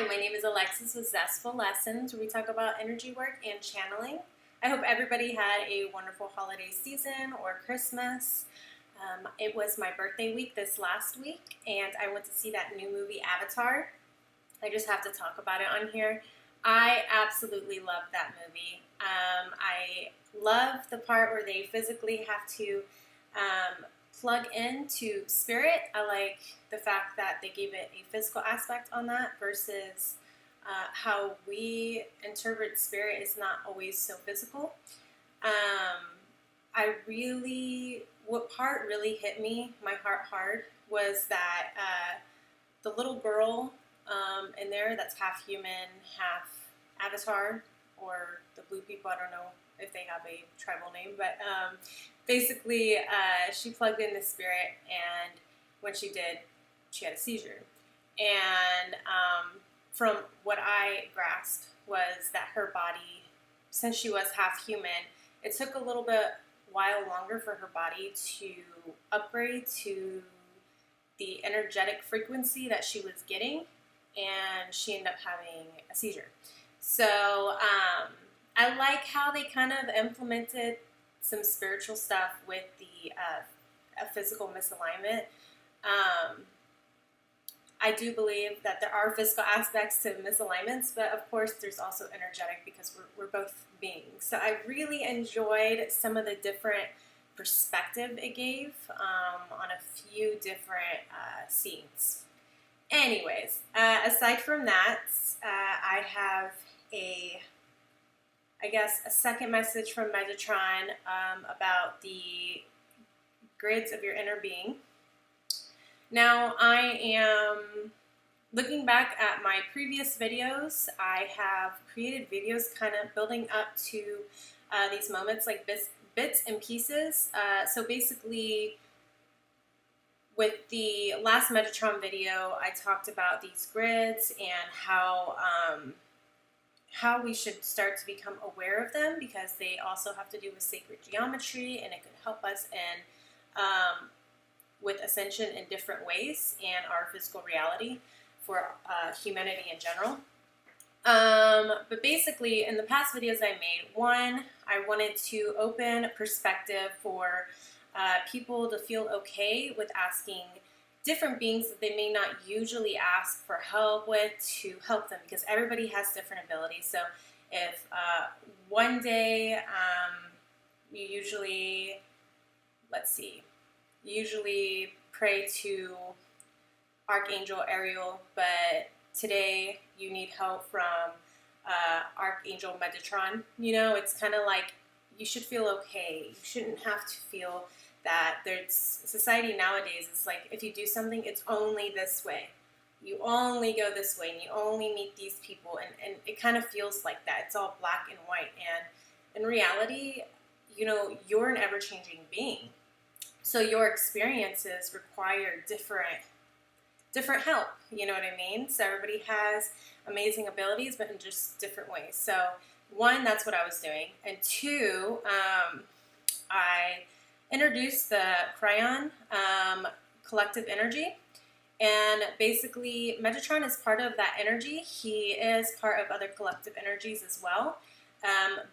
Hi, my name is Alexis with Zestful Lessons, where we talk about energy work and channeling. I hope everybody had a wonderful holiday season or Christmas. It was my birthday week this last week, and I went to see that new movie, Avatar. I just have to talk about it on here. I absolutely love that movie. I love the part where they physically have to plug into spirit. I like the fact that they gave it a physical aspect on that versus how we interpret spirit is not always so physical. What part really hit me, my heart hard, was that the little girl in there that's half human, half avatar, or the blue people, I don't know if they have a tribal name, but basically she plugged in the spirit, and when she did, she had a seizure. And from what I grasped was that her body, since she was half human, it took a little bit while longer for her body to upgrade to the energetic frequency that she was getting, and she ended up having a seizure. So I like how they kind of implemented some spiritual stuff with the physical misalignment. I do believe that there are physical aspects to misalignments, but of course there's also energetic because we're both beings. So I really enjoyed some of the different perspective it gave on a few different scenes. Anyways, aside from that, I have a second message from Metatron about the grids of your inner being. Now, I am looking back at my previous videos. I have created videos kind of building up to these moments, like bits and pieces. So basically, with the last Metatron video, I talked about these grids and how we should start to become aware of them, because they also have to do with sacred geometry, and it could help us in with ascension in different ways and our physical reality for humanity in general. But basically, in the past videos I made, one, I wanted to open perspective for people to feel okay with asking different beings that they may not usually ask for help with to help them, because everybody has different abilities. So if one day you usually pray to Archangel Ariel, but today you need help from Archangel Metatron, it's kind of like you should feel okay. You shouldn't have to feel that society nowadays is like, if you do something, it's only this way. You only go this way, and you only meet these people, and it kind of feels like that. It's all black and white, and in reality, you're an ever-changing being. So your experiences require different help, you know what I mean? So everybody has amazing abilities, but in just different ways. So one, that's what I was doing. And two, I introduced the Cryon collective energy. And basically, Metatron is part of that energy. He is part of other collective energies as well.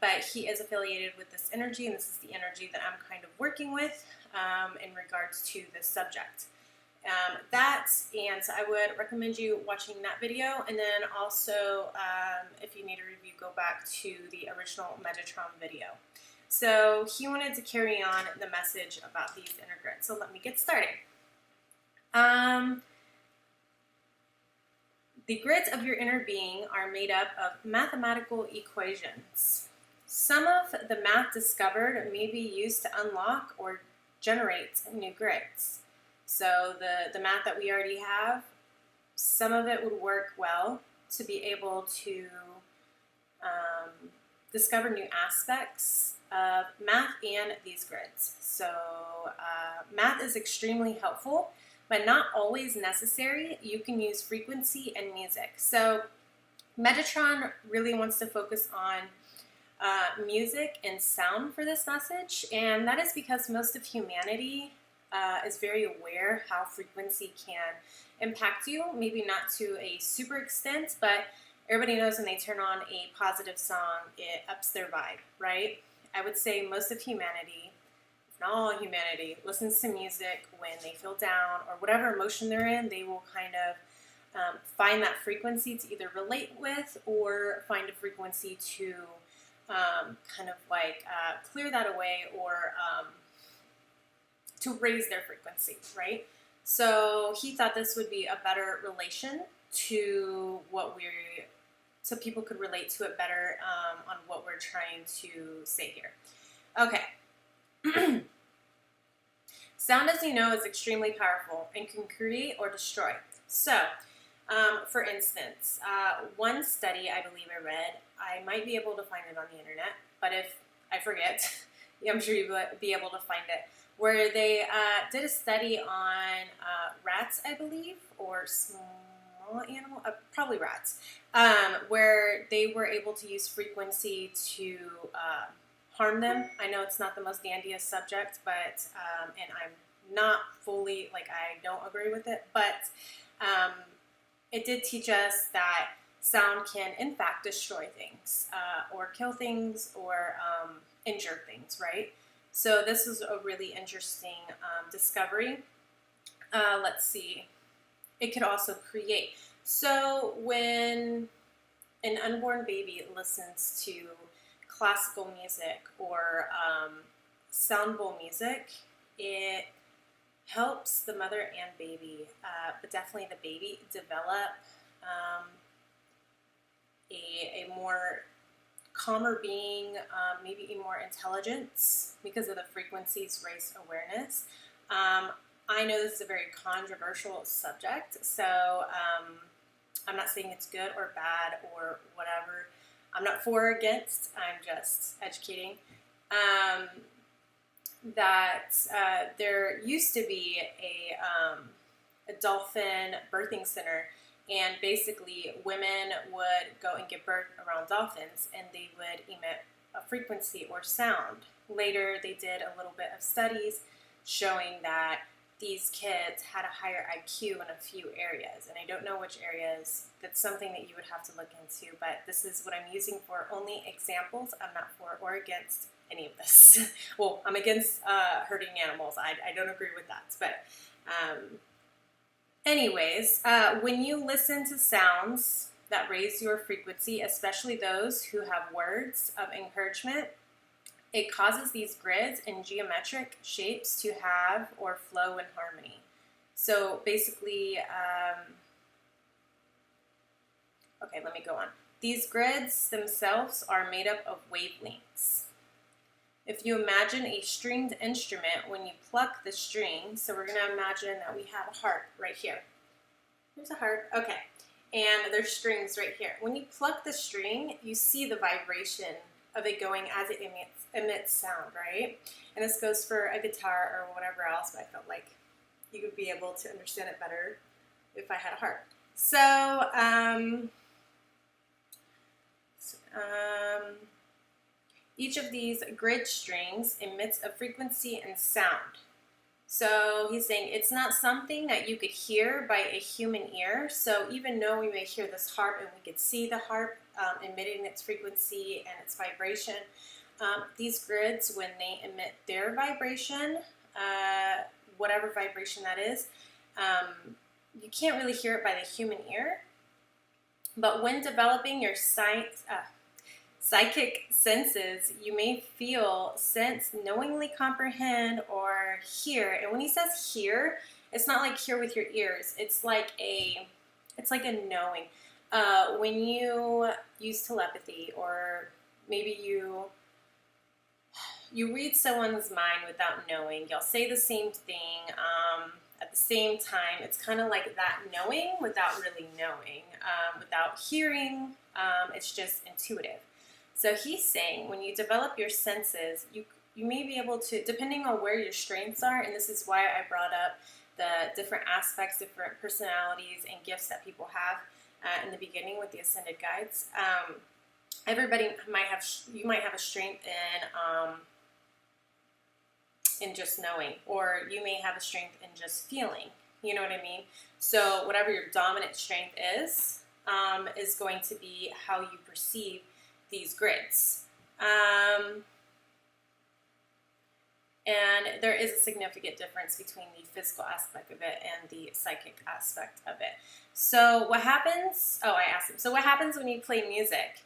But he is affiliated with this energy, and this is the energy that I'm kind of working with in regards to this subject. And so I would recommend you watching that video, and then also, if you need a review, go back to the original Metatron video. So he wanted to carry on the message about these inner grids, so let me get started. The grids of your inner being are made up of mathematical equations. Some of the math discovered may be used to unlock or generate new grids. So the math that we already have, some of it would work well to be able to discover new aspects of math and these grids. So math is extremely helpful, but not always necessary. You can use frequency and music. So Metatron really wants to focus on music and sound for this message, and that is because most of humanity is very aware how frequency can impact you, maybe not to a super extent, but everybody knows when they turn on a positive song, it ups their vibe, right? I would say most of humanity, if not all humanity, listens to music when they feel down or whatever emotion they're in. They will kind of find that frequency to either relate with or find a frequency to kind of like clear that away or to raise their frequency, right? So he thought this would be a better relation to what we're, so people could relate to it better on what we're trying to say here. Okay. Sound, as you know, is extremely powerful and can create or destroy. So, for instance, one study I believe I read, I might be able to find it on the internet, but if I forget, I'm sure you'll be able to find it, where they did a study on rats, I believe, or small animal, probably rats, where they were able to use frequency to harm them. I know it's not the most dandiest subject, but, and I'm not fully, like, I don't agree with it, but it did teach us that sound can, in fact, destroy things, or kill things, or injure things, right? So this was a really interesting discovery. Let's see. It could also create. So when an unborn baby listens to classical music or sound bowl music, it helps the mother and baby, but definitely the baby, develop a more calmer being, maybe a more intelligence because of the frequencies raised awareness. I know this is a very controversial subject, so I'm not saying it's good or bad or whatever. I'm not for or against, I'm just educating. That there used to be a dolphin birthing center, and basically women would go and give birth around dolphins, and they would emit a frequency or sound. Later, they did a little bit of studies showing that these kids had a higher IQ in a few areas, and I don't know which areas. That's something that you would have to look into, but this is what I'm using for only examples. I'm not for or against any of this. Well, I'm against hurting animals. I don't agree with that, but anyways, when you listen to sounds that raise your frequency, especially those who have words of encouragement, it causes these grids and geometric shapes to have or flow in harmony. So basically, okay, let me go on. These grids themselves are made up of wavelengths. If you imagine a stringed instrument, when you pluck the string, so we're going to imagine that we have a harp right here. Here's a harp, okay, and there's strings right here. When you pluck the string, you see the vibration of it going as it emits sound, right? And this goes for a guitar or whatever else, but I felt like you would be able to understand it better if I had a harp. So, each of these grid strings emits a frequency and sound. So he's saying it's not something that you could hear by a human ear. So even though we may hear this harp and we could see the harp emitting its frequency and its vibration, these grids, when they emit their vibration, whatever vibration that is, you can't really hear it by the human ear. But when developing your psychic senses, you may feel, sense, knowingly comprehend, or hear. And when he says hear, it's not like hear with your ears. It's like a knowing. When you use telepathy, or maybe you read someone's mind without knowing, you'll say the same thing at the same time. It's kind of like that knowing without really knowing, without hearing. It's just intuitive. So he's saying when you develop your senses, you may be able to, depending on where your strengths are, and this is why I brought up the different aspects, different personalities and gifts that people have in the beginning with the Ascended Guides. Everybody you might have a strength in just knowing, or you may have a strength in just feeling, You know what I mean? So whatever your dominant strength is going to be how you perceive these grids. And there is a significant difference between the physical aspect of it and the psychic aspect of it. So what happens, I asked him, so what happens when you play music?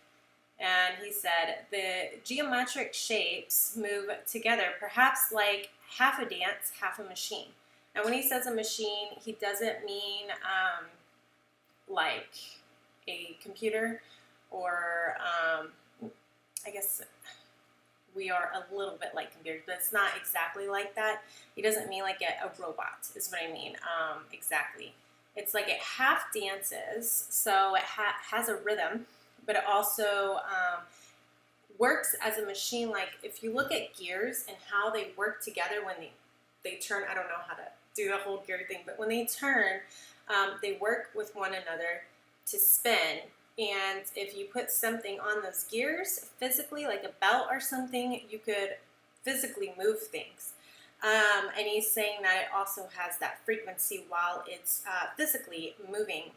And he said, the geometric shapes move together, perhaps like half a dance, half a machine. And when he says a machine, he doesn't mean like a computer or I guess we are a little bit like computers, but it's not exactly like that. He doesn't mean like a robot is what I mean exactly. It's like it half dances, so it has a rhythm, but it also works as a machine. Like if you look at gears and how they work together when they turn, I don't know how to do the whole gear thing, but when they turn, they work with one another to spin. And if you put something on those gears physically, like a belt or something, you could physically move things. And he's saying that it also has that frequency while it's physically moving.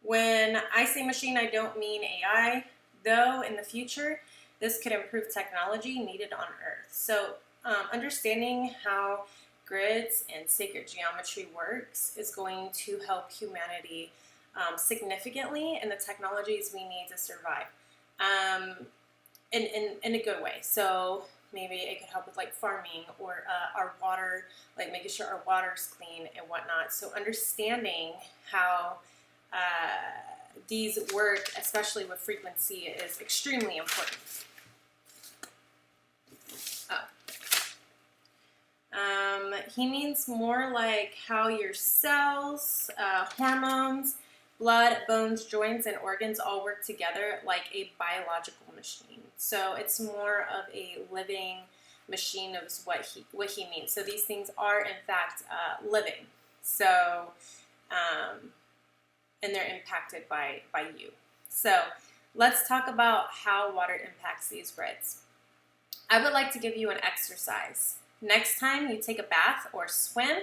When I say machine, I don't mean AI, though in the future, this could improve technology needed on Earth. So understanding how grids and sacred geometry works is going to help humanity significantly in the technologies we need to survive in a good way. So maybe it could help with like farming or our water, like making sure our water's clean and whatnot. So understanding how these work, especially with frequency, is extremely important. He means more like how your cells, hormones, blood, bones, joints, and organs all work together like a biological machine. So it's more of a living machine of what he means. So these things are in fact living. So and they're impacted by you. So let's talk about how water impacts these grids. I would like to give you an exercise. Next time you take a bath or swim,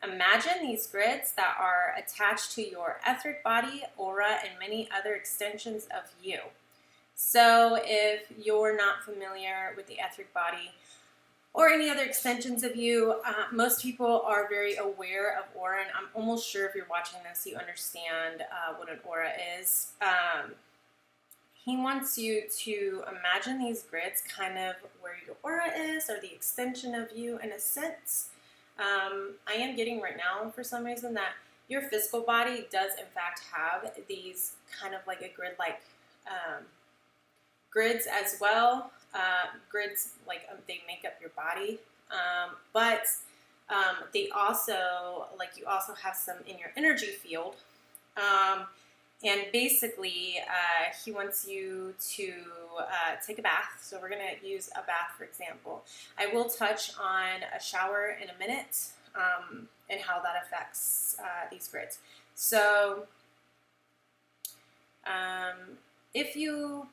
imagine these grids that are attached to your etheric body, aura, and many other extensions of you. So if you're not familiar with the etheric body or any other extensions of you, most people are very aware of aura, and I'm almost sure if you're watching this, you understand what an aura is. He wants you to imagine these grids kind of where your aura is, or the extension of you in a sense. I am getting right now, for some reason, that your physical body does in fact have these kind of like a grid-like grids as well. Grids, like they make up your body, but they also, like you also have some in your energy field. And basically, he wants you to take a bath. So we're going to use a bath, for example. I will touch on a shower in a minute and how that affects these grids. So if you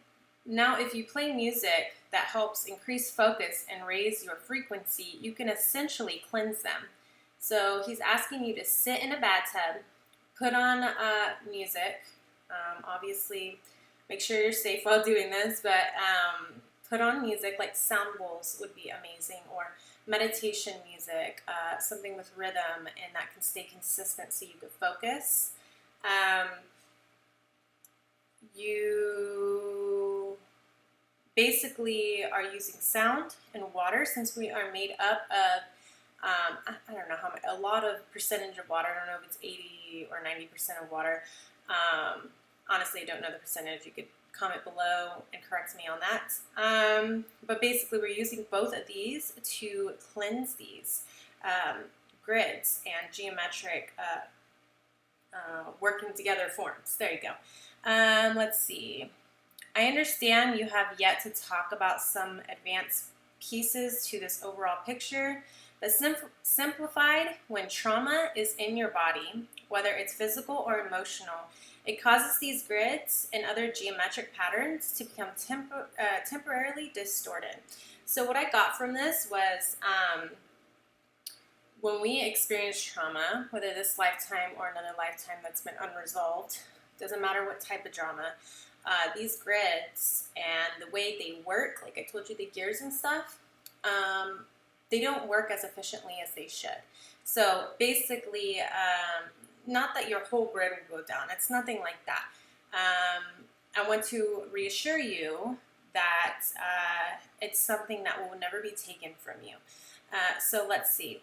play music that helps increase focus and raise your frequency, you can essentially cleanse them. So he's asking you to sit in a bathtub, put on music. Obviously, make sure you're safe while doing this, but put on music like sound bowls would be amazing, or meditation music, something with rhythm and that can stay consistent so you could focus. You basically are using sound and water, since we are made up of I don't know how much, a lot of percentage of water. I don't know if it's 80 or 90% of water. Honestly, I don't know the percentage. You could comment below and correct me on that. But basically, we're using both of these to cleanse these grids and geometric working together forms. There you go. Let's see. I understand you have yet to talk about some advanced pieces to this overall picture, but simplified, when trauma is in your body, whether it's physical or emotional, it causes these grids and other geometric patterns to become temporarily distorted. So what I got from this was when we experience trauma, whether this lifetime or another lifetime that's been unresolved, doesn't matter what type of drama, these grids and the way they work, like I told you, the gears and stuff, they don't work as efficiently as they should. So basically, not that your whole grid will go down. It's nothing like that. I want to reassure you that it's something that will never be taken from you. So let's see.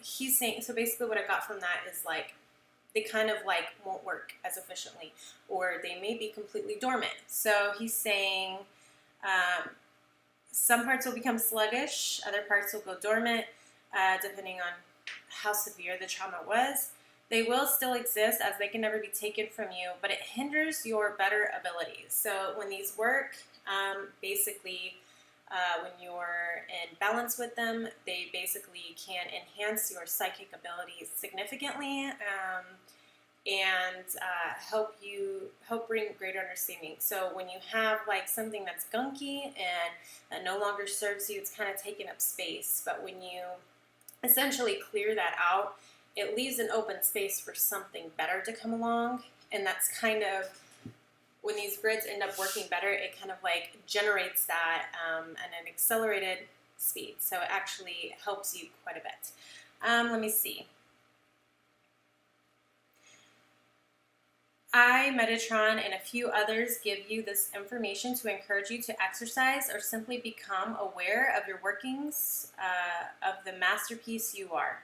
He's saying, so basically what I got from that is like, they kind of like won't work as efficiently, or they may be completely dormant. So he's saying some parts will become sluggish, other parts will go dormant, depending on how severe the trauma was. They will still exist as they can never be taken from you, but it hinders your better abilities. So when these work, basically, when you're in balance with them, they basically can enhance your psychic abilities significantly and help bring greater understanding. So when you have like something that's gunky and that no longer serves you, it's kind of taking up space. But when you essentially clear that out, it leaves an open space for something better to come along, and that's kind of when these grids end up working better, it kind of like generates that at an accelerated speed. So it actually helps you quite a bit. Let me see. Metatron and a few others give you this information to encourage you to exercise or simply become aware of your workings of the masterpiece you are.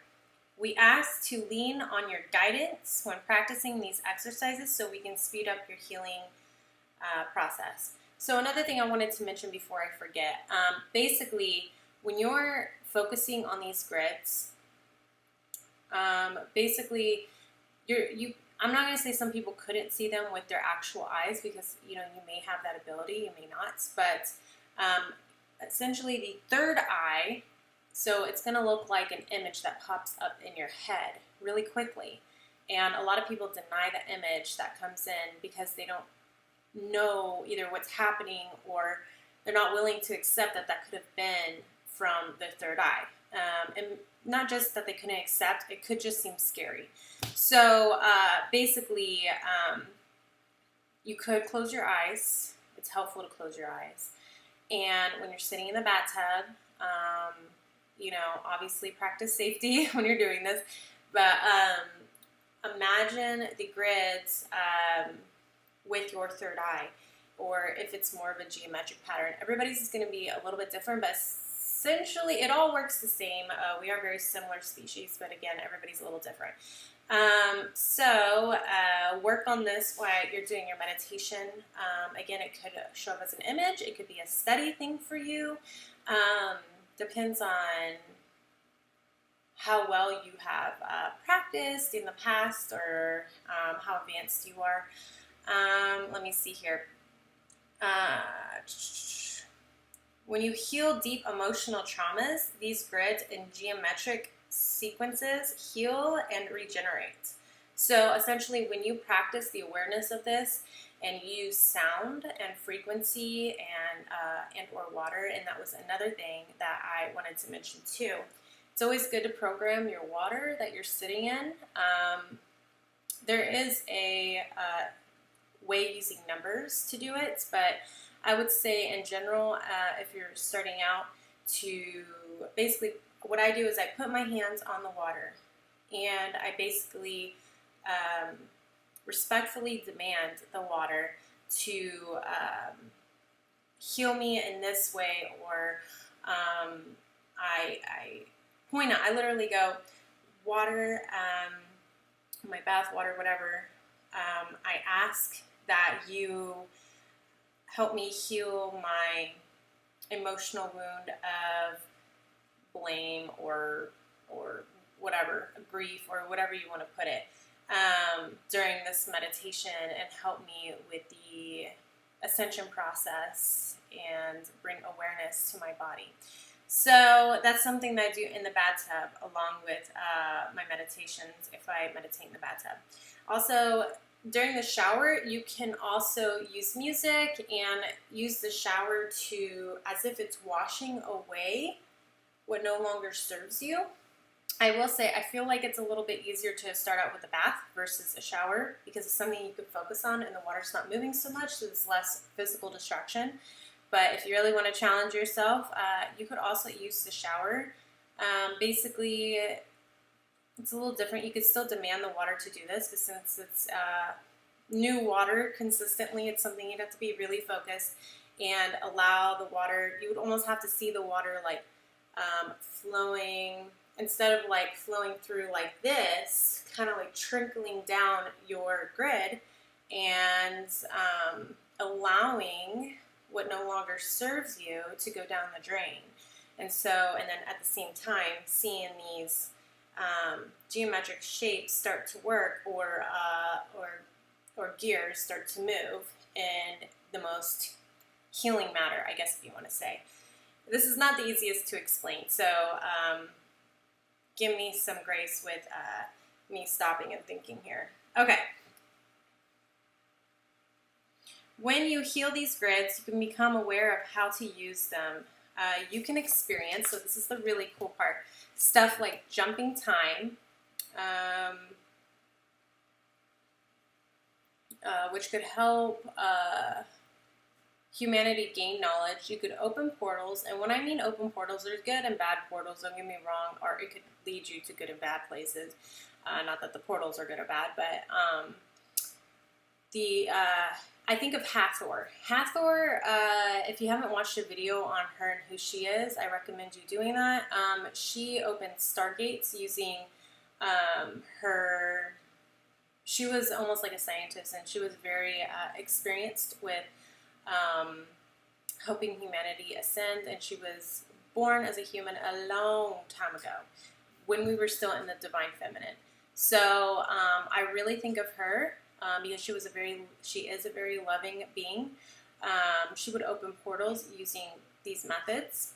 We ask to lean on your guidance when practicing these exercises so we can speed up your healing process. So another thing I wanted to mention before I forget, basically when you're focusing on these grids, basically I'm not going to say some people couldn't see them with their actual eyes because, you may have that ability, you may not, but essentially the third eye, so it's going to look like an image that pops up in your head really quickly. And a lot of people deny the image that comes in because they don't know either what's happening or they're not willing to accept that could have been from the third eye. And not just that they couldn't accept, it could just seem scary. So basically, you could close your eyes. It's helpful to close your eyes. And when you're sitting in the bathtub, obviously practice safety when you're doing this, but imagine the grids with your third eye, or if it's more of a geometric pattern. Everybody's is going to be a little bit different, but essentially it all works the same. We are very similar species, but again, everybody's a little different. So work on this while you're doing your meditation. Again, it could show up as an image. It could be a steady thing for you. Depends on how well you have practiced in the past or how advanced you are. Let me see here. When you heal deep emotional traumas, these grids in geometric sequences heal and regenerate. So essentially when you practice the awareness of this and use sound and frequency and or water, and that was another thing that I wanted to mention too. It's always good to program your water that you're sitting in. There is a way using numbers to do it, but I would say in general, if you're starting out, to basically, what I do is I put my hands on the water and I basically respectfully demand the water to heal me in this way, or I point out, I literally go, water, my bath water, whatever, I ask that you help me heal my emotional wound of blame or whatever, grief, or whatever you want to put it, during this meditation, and help me with the ascension process and bring awareness to my body. So that's something that I do in the bathtub along with my meditations if I meditate in the bathtub. Also, during the shower, you can also use music and use the shower to, as if it's washing away what no longer serves you. I will say I feel like it's a little bit easier to start out with a bath versus a shower because it's something you can focus on and the water's not moving so much, so there's less physical distraction. But if you really want to challenge yourself, you could also use the shower. Basically, it's a little different. You could still demand the water to do this, but since it's new water consistently, it's something you'd have to be really focused and allow the water. You would almost have to see the water like flowing, instead of like flowing through like this, kind of like trickling down your grid and allowing what no longer serves you to go down the drain. And then at the same time, seeing these geometric shapes start to work, or gears start to move in the most healing manner, I guess if you want to say. This is not the easiest to explain, so give me some grace with me stopping and thinking here. Okay. When you heal these grids, you can become aware of how to use them. You can experience, so this is the really cool part, stuff like jumping time, which could help humanity gain knowledge. You could open portals, and when I mean open portals, there's good and bad portals, don't get me wrong, or it could lead you to good and bad places. Not that the portals are good or bad, but I think of Hathor. Hathor, if you haven't watched a video on her and who she is, I recommend you doing that. She opened stargates using she was almost like a scientist, and she was very experienced with helping humanity ascend, and she was born as a human a long time ago when we were still in the divine feminine. So I really think of her because she is a very loving being. She would open portals using these methods.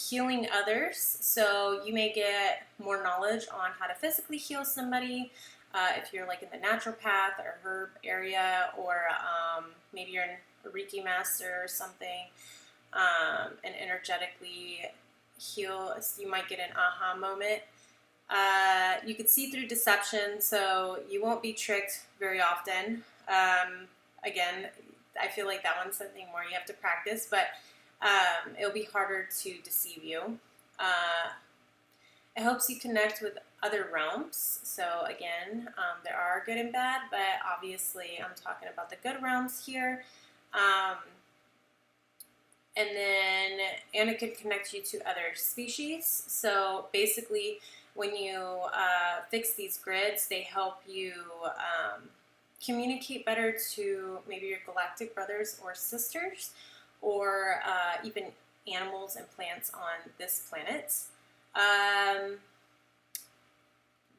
Healing others, so you may get more knowledge on how to physically heal somebody if you're like in the naturopath or herb area, or maybe you're a Reiki master or something, and energetically heal. So you might get an aha moment. You could see through deception, so you won't be tricked very often. Again, I feel like that one's something more you have to practice, but it'll be harder to deceive you. It helps you connect with other realms. So again, there are good and bad, but obviously I'm talking about the good realms here. And it could connect you to other species. So basically, when you fix these grids, they help you communicate better to maybe your galactic brothers or sisters, or even animals and plants on this planet.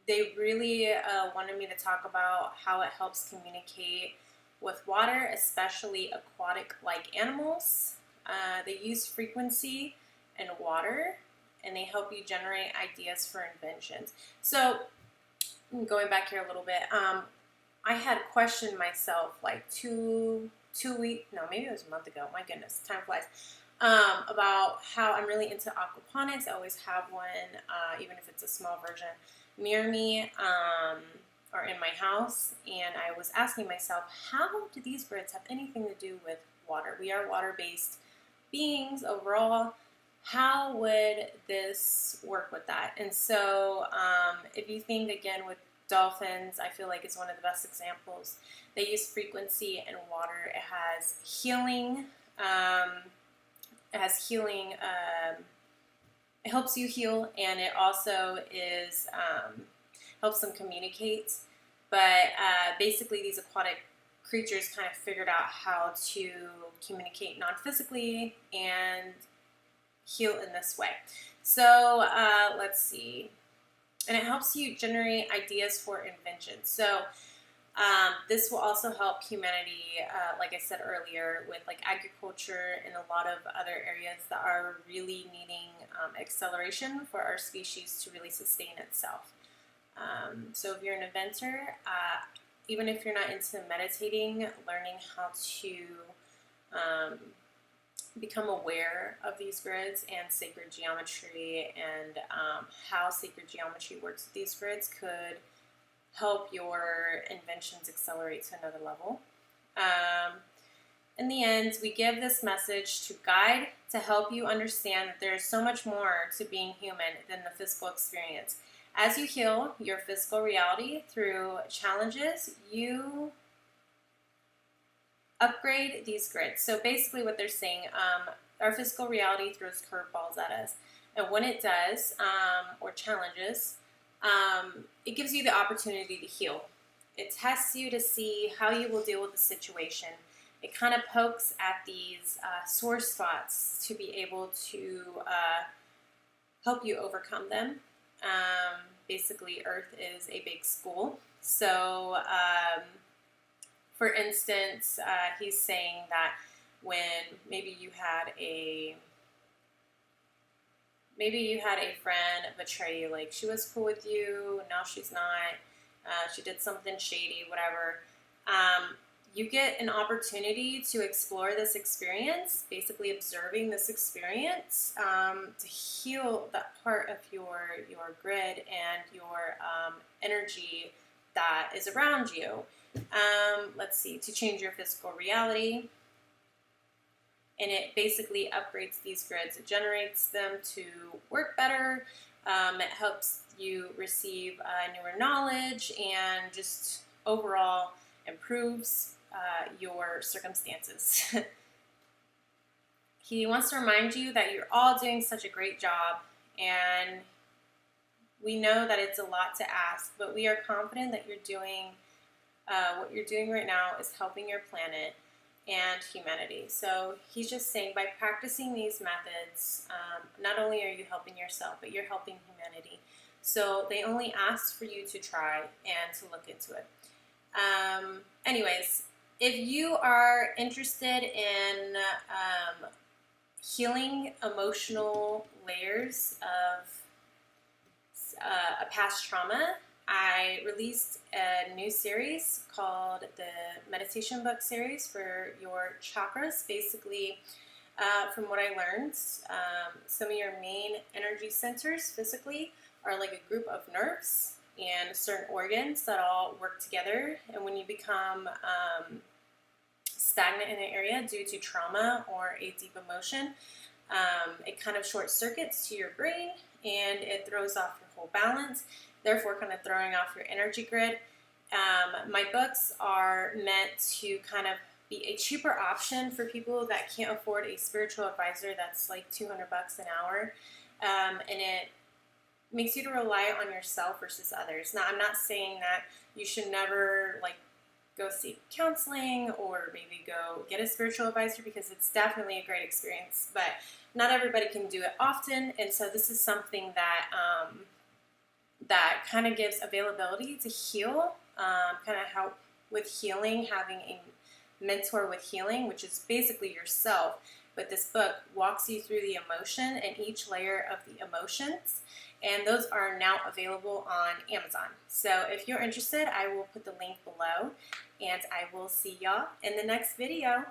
They really wanted me to talk about how it helps communicate with water, especially aquatic-like animals. They use frequency and water, and they help you generate ideas for inventions. So, going back here a little bit, I had questioned myself like maybe it was a month ago, my goodness, time flies, about how I'm really into aquaponics. I always have one, even if it's a small version, near me or in my house, and I was asking myself, how do these grids have anything to do with water? We are water-based beings overall. How would this work with that? And so if you think, again, with dolphins, I feel like is one of the best examples. They use frequency and water. It has healing. It helps you heal, and it also is helps them communicate. But basically, these aquatic creatures kind of figured out how to communicate non-physically and heal in this way. So let's see. And it helps you generate ideas for invention. So this will also help humanity, like I said earlier, with like agriculture and a lot of other areas that are really needing acceleration for our species to really sustain itself. So if you're an inventor, even if you're not into meditating, learning how to become aware of these grids and sacred geometry and how sacred geometry works with these grids could help your inventions accelerate to another level. In the end, we give this message to guide, to help you understand that there is so much more to being human than the physical experience. As you heal your physical reality through challenges, you upgrade these grids. So basically what they're saying, our physical reality throws curveballs at us. And when it does, or challenges, it gives you the opportunity to heal. It tests you to see how you will deal with the situation. It kind of pokes at these sore spots to be able to help you overcome them. Basically, Earth is a big school. So, for instance, he's saying that when maybe you had a friend betray you, like she was cool with you, now she's not, she did something shady, whatever. You get an opportunity to explore this experience, basically observing this experience, to heal that part of your grid and your energy that is around you. Let's see, to change your physical reality. And it basically upgrades these grids. It generates them to work better. It helps you receive newer knowledge and just overall improves your circumstances. He wants to remind you that you're all doing such a great job, and we know that it's a lot to ask, but we are confident that you're doing what you're doing right now is helping your planet and humanity. So he's just saying by practicing these methods, not only are you helping yourself, but you're helping humanity. So they only ask for you to try and to look into it. Anyways, if you are interested in healing emotional layers of a past trauma, I released a new series called the Meditation Book Series for your chakras. Basically, from what I learned, some of your main energy centers physically are like a group of nerves and certain organs that all work together. And when you become stagnant in an area due to trauma or a deep emotion, it kind of short circuits to your brain and it throws off your whole balance, therefore kind of throwing off your energy grid. My books are meant to kind of be a cheaper option for people that can't afford a spiritual advisor that's like $200 an hour, and it makes you to rely on yourself versus others. Now, I'm not saying that you should never like go seek counseling or maybe go get a spiritual advisor, because it's definitely a great experience, but not everybody can do it often, and so this is something that that kind of gives availability to heal, kind of help with healing, having a mentor with healing, which is basically yourself. But this book walks you through the emotion and each layer of the emotions, and those are now available on Amazon. So if you're interested, I will put the link below, and I will see y'all in the next video.